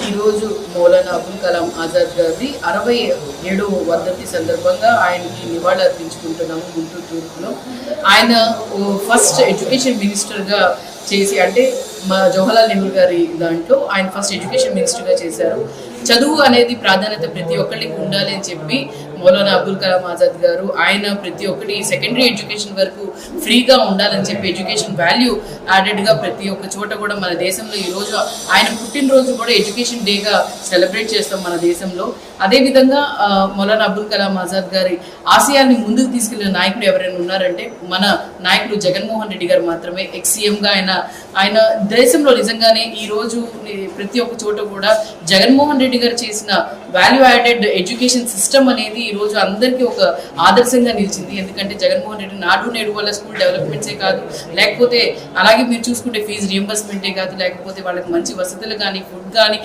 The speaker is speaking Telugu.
ఈరోజు మౌలానా అబుల్ కలాం ఆజాద్ గారి 67వ వర్ధంతి సందర్భంగా ఆయనకి నివాళులు అర్పించుకుంటున్నాము గుంటూరు తూర్పులో. ఆయన ఫస్ట్ ఎడ్యుకేషన్ మినిస్టర్గా చేసి, అంటే మా జవహర్లాల్ నెహ్రూ గారి దాంట్లో ఆయన ఫస్ట్ ఎడ్యుకేషన్ మినిస్టర్గా చేశారు. చదువు అనేది ప్రాధాన్యత ప్రతి ఒక్కరికి ఉండాలి అని చెప్పి మౌలానా అబుల్ కలాం ఆజాద్ గారు ఆయన ప్రతి ఒక్కటి సెకండరీ ఎడ్యుకేషన్ వరకు ఫ్రీగా ఉండాలని చెప్పి ఎడ్యుకేషన్ వాల్యూ యాడెడ్గా ప్రతి ఒక్క చోట కూడా మన దేశంలో ఈరోజు ఆయన పుట్టినరోజు కూడా ఎడ్యుకేషన్ డేగా సెలబ్రేట్ చేస్తాం మన దేశంలో. అదేవిధంగా మౌలానా అబుల్ కలాం ఆజాద్ గారి ఆశయాన్ని ముందుకు తీసుకెళ్లిన నాయకుడు ఎవరైనా ఉన్నారంటే మన నాయకుడు జగన్మోహన్ రెడ్డి గారు మాత్రమే. ఎక్స్-సీఎంగా ఆయన దేశంలో నిజంగానే ఈరోజు ప్రతి ఒక్క చోట కూడా జగన్మోహన్ రెడ్డి గారు చేసిన వాల్యూ యాడెడ్ ఎడ్యుకేషన్ సిస్టమ్ అనేది ఈరోజు అందరికీ ఒక ఆదర్శంగా నిలిచింది. ఎందుకంటే జగన్మోహన్ రెడ్డి నాడు నేడు వల్ల స్కూల్ డెవలప్మెంట్సే కాదు, లేకపోతే అలాగే మీరు చూసుకుంటే ఫీజు రియంబర్స్మెంటే కాదు, లేకపోతే వాళ్ళకి మంచి వసతులు కానీ, ఫుడ్ కానీ